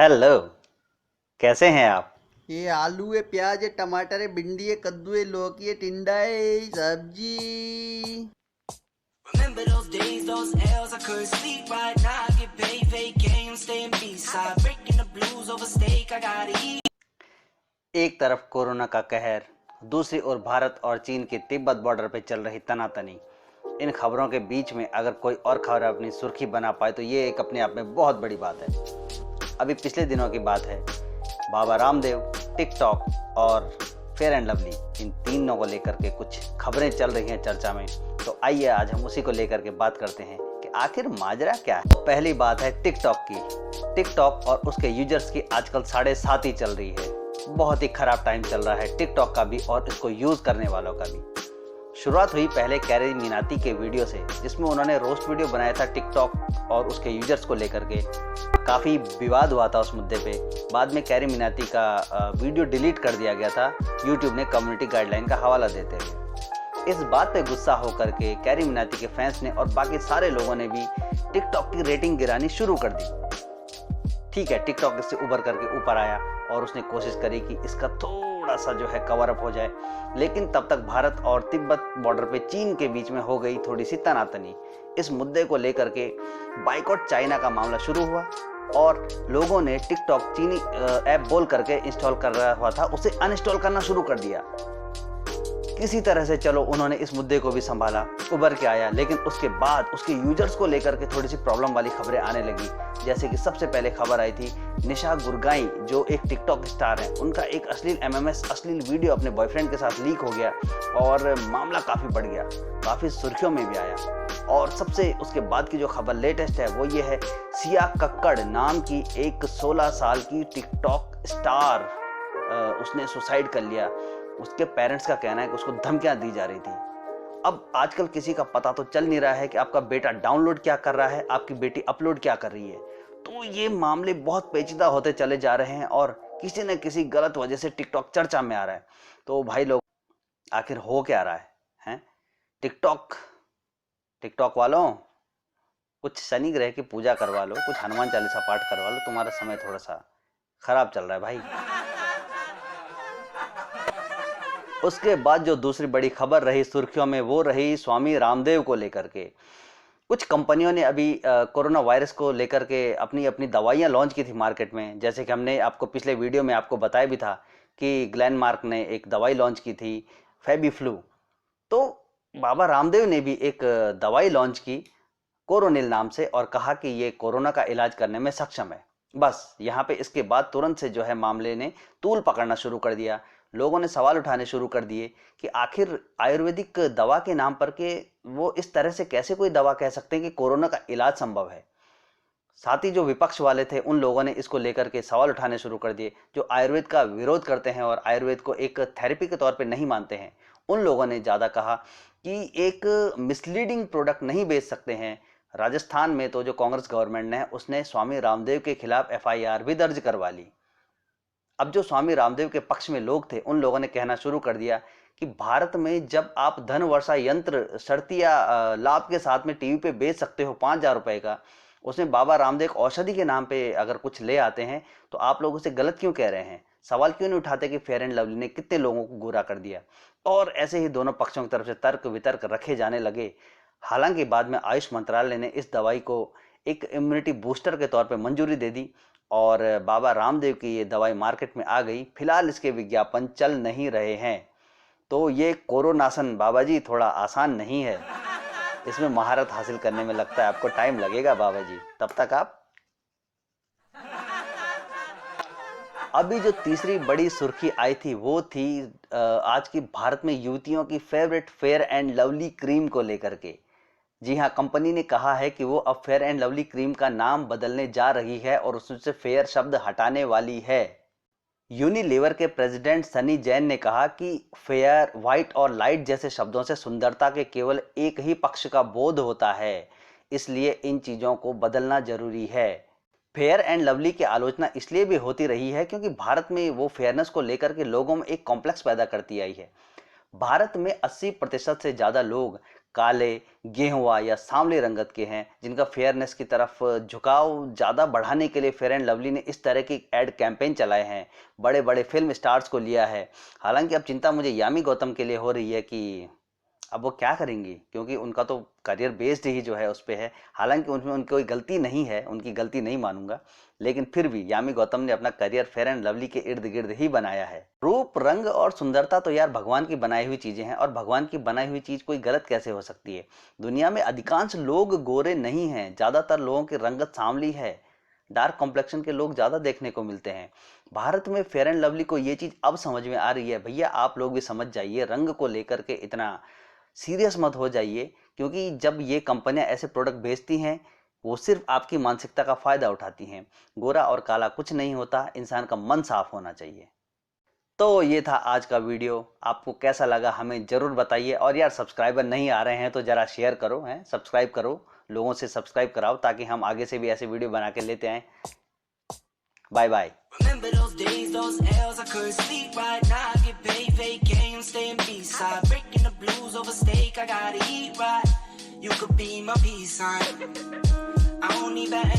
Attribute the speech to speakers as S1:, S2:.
S1: Hello. कैसे हैं आप?
S2: ये आलू है, प्याज है, टमाटर है, भिंडी है, कद्दू है, लौकी है, टिंडा है, सब्जी।
S3: Remember those days, those L's, I couldn't sleep right now. I get paid, vacay, I'm staying B-side. Breaking the blues over steak, I gotta eat.
S1: एक तरफ कोरोना का कहर, दूसरी ओर भारत और चीन के तिब्बत बॉर्डर पर चल रही तनातनी। इन खबरों के बीच में अगर कोई और खबर अपनी सुर्खी बना पाए तो ये एक अपने आप में बहुत बड़ी बात है। अभी पिछले दिनों की बात है, बाबा रामदेव, टिकटॉक और फेयर एंड लवली, इन तीनों को लेकर के कुछ खबरें चल रही हैं चर्चा में। तो आइए आज हम उसी को लेकर के बात करते हैं कि आखिर माजरा क्या है। तो पहली बात है टिकटॉक की। टिकटॉक और उसके यूजर्स की आजकल 7.5 ही चल रही है। बहुत ही खराब टाइम चल रहा है टिकटॉक का भी और इसको यूज करने वालों का भी। शुरुआत हुई पहले कैरी मिनाती के वीडियो से, जिसमें उन्होंने रोस्ट वीडियो बनाया था टिकटॉक और उसके यूजर्स को लेकर के। काफ़ी विवाद हुआ था उस मुद्दे पे। बाद में कैरी मिनाती का वीडियो डिलीट कर दिया गया था यूट्यूब ने कम्युनिटी गाइडलाइन का हवाला देते हुए। इस बात पे गुस्सा होकर के कैरी मिनाती के फैंस ने और बाकी सारे लोगों ने भी टिकटॉक की रेटिंग गिरानी शुरू कर दी। ठीक है, टिकटॉक इससे उभर करके ऊपर आया और उसने कोशिश करी कि इसका थोड़ा सा जो है कवर अप हो जाए, लेकिन तब तक भारत और तिब्बत बॉर्डर पे चीन के बीच में हो गई थोड़ी सी तनातनी। इस मुद्दे को लेकर के बाइकॉट चाइना का मामला शुरू हुआ और लोगों ने टिकटॉक चीनी ऐप बोल करके इंस्टॉल कर रहा हुआ था उसे अनइंस्टॉल करना शुरू कर दिया। किसी तरह से चलो उन्होंने इस मुद्दे को भी संभाला, उभर के आया, लेकिन उसके बाद उसके यूजर्स को लेकर के थोड़ी सी प्रॉब्लम वाली खबरें आने लगी। जैसे कि सबसे पहले खबर आई थी निशा गुरगाई, जो एक टिकटॉक स्टार है, उनका एक अश्लील एमएमएस अश्लील वीडियो अपने बॉयफ्रेंड के साथ लीक हो गया और मामला काफ़ी बढ़ गया, काफ़ी सुर्खियों में भी आया। और सबसे उसके बाद की जो खबर लेटेस्ट है वो ये है, सिया कक्कड़ नाम की एक 16 साल की टिकटॉक स्टार, उसने सुसाइड कर लिया। उसके पेरेंट्स का कहना है कि उसको धमकियां दी जा रही थी। अब आजकल किसी का पता तो चल नहीं रहा है कि आपका बेटा डाउनलोड क्या कर रहा है, आपकी बेटी अपलोड क्या कर रही है। तो ये मामले बहुत पेचीदा होते चले जा रहे हैं और किसी न किसी गलत वजह से टिकटॉक चर्चा में आ रहा है। तो भाई लोग, आखिर हो क्या रहा है, हैं? टिकटॉक टिकटॉक वालों, कुछ शनि ग्रह की पूजा करवा लो, कुछ हनुमान चालीसा पाठ करवा लो, तुम्हारा समय थोड़ा सा खराब चल रहा है भाई। उसके बाद जो दूसरी बड़ी खबर रही सुर्खियों में वो रही स्वामी रामदेव को लेकर के। कुछ कंपनियों ने अभी कोरोना वायरस को लेकर के अपनी अपनी दवाइयां लॉन्च की थी मार्केट में। जैसे कि हमने आपको पिछले वीडियो में आपको बताया भी था कि ग्लेनमार्क ने एक दवाई लॉन्च की थी, फेबीफ्लू। तो बाबा रामदेव ने भी एक दवाई लॉन्च की कोरोनिल नाम से और कहा कि ये कोरोना का इलाज करने में सक्षम है। बस यहाँ पे इसके बाद तुरंत से जो है मामले ने तूल पकड़ना शुरू कर दिया। लोगों ने सवाल उठाने शुरू कर दिए कि आखिर आयुर्वेदिक दवा के नाम पर के वो इस तरह से कैसे कोई दवा कह सकते हैं कि कोरोना का इलाज संभव है। साथ ही जो विपक्ष वाले थे उन लोगों ने इसको लेकर के सवाल उठाने शुरू कर दिए। जो आयुर्वेद का विरोध करते हैं और आयुर्वेद को एक थेरेपी के तौर पे नहीं मानते हैं, उन लोगों ने ज़्यादा कहा कि एक मिसलीडिंग प्रोडक्ट नहीं बेच सकते हैं। राजस्थान में तो जो कांग्रेस गवर्नमेंट है उसने स्वामी रामदेव के खिलाफ एफआईआर भी दर्ज करवा ली। अब जो स्वामी रामदेव के पक्ष में लोग थे उन लोगों ने कहना शुरू कर दिया कि भारत में जब आप धन वर्षा यंत्र शर्तिया लाभ के साथ में टीवी पे बेच सकते हो 5,000 रुपए का, उसमें बाबा रामदेव औषधि के नाम पे अगर कुछ ले आते हैं तो आप लोग उसे गलत क्यों कह रहे हैं? सवाल क्यों नहीं उठाते कि फेयर एंड लवली ने कितने लोगों को गोरा कर दिया? और ऐसे ही दोनों पक्षों की तरफ से तर्क वितर्क रखे जाने लगे। हालांकि बाद में आयुष मंत्रालय ने इस दवाई को एक इम्यूनिटी बूस्टर के तौर पर मंजूरी दे दी और बाबा रामदेव की ये दवाई मार्केट में आ गई। फिलहाल इसके विज्ञापन चल नहीं रहे हैं। तो ये कोरोनासन बाबा जी थोड़ा आसान नहीं है, इसमें महारत हासिल करने में लगता है आपको टाइम लगेगा बाबा जी। तब तक आप अभी जो तीसरी बड़ी सुर्खी आई थी वो थी आज की भारत में युवतियों की favourite fair and lovely cream को लेकर के। जी हाँ, कंपनी ने कहा है कि वो अब फेयर एंड लवली क्रीम का नाम बदलने जा रही है और उससे फेयर शब्द हटाने वाली है। यूनिलीवर के प्रेसिडेंट सनी जैन ने कहा कि फेयर, व्हाइट और लाइट जैसे शब्दों से सुंदरता के केवल एक ही पक्ष का बोध होता है, इसलिए इन चीज़ों को बदलना जरूरी है। फेयर एंड लवली की आलोचना इसलिए भी होती रही है क्योंकि भारत में वो फेयरनेस को लेकर के लोगों में एक कॉम्प्लेक्स पैदा करती आई है। भारत में 80% से ज़्यादा लोग काले, गेहुआ या सांवले रंगत के हैं, जिनका फेयरनेस की तरफ झुकाव ज़्यादा बढ़ाने के लिए फेयर एंड लवली ने इस तरह की एड कैंपेन चलाए हैं, बड़े बड़े फिल्म स्टार्स को लिया है। हालांकि अब चिंता मुझे यामी गौतम के लिए हो रही है कि अब वो क्या करेंगी, क्योंकि उनका तो करियर बेस्ड ही जो है उस पे है। हालांकि उनमें उनकी कोई गलती नहीं है, उनकी गलती नहीं मानूंगा, लेकिन फिर भी यामी गौतम ने अपना करियर फेयर एंड लवली के इर्द गिर्द ही बनाया है। रूप, रंग और सुंदरता तो यार भगवान की बनाई हुई चीजें हैं, और भगवान की बनाई हुई चीज कोई गलत कैसे हो सकती है। दुनिया में अधिकांश लोग गोरे नहीं हैं, ज्यादातर लोगों की रंगत सांवली है, डार्क कॉम्प्लेक्शन के लोग ज्यादा देखने को मिलते हैं। भारत में फेयर एंड लवली को ये चीज अब समझ में आ रही है। भैया आप लोग भी समझ जाइए, रंग को लेकर के इतना सीरियस मत हो जाइए, क्योंकि जब ये कंपनियां ऐसे प्रोडक्ट बेचती हैं वो सिर्फ आपकी मानसिकता का फायदा उठाती हैं। गोरा और काला कुछ नहीं होता, इंसान का मन साफ होना चाहिए। तो ये था आज का वीडियो, आपको कैसा लगा हमें जरूर बताइए। और यार सब्सक्राइबर नहीं आ रहे हैं तो जरा शेयर करो, हैं सब्सक्राइब करो, लोगों से सब्सक्राइब कराओ, ताकि हम आगे से भी ऐसे वीडियो बना के लेते आएँ। Bye bye.
S3: Remember those days, those L's, I couldn't sleep right now. I get paid, vacay, I'm staying B-side. Breaking the blues over steak, I gotta eat right. You could be my peace sign. I don't need that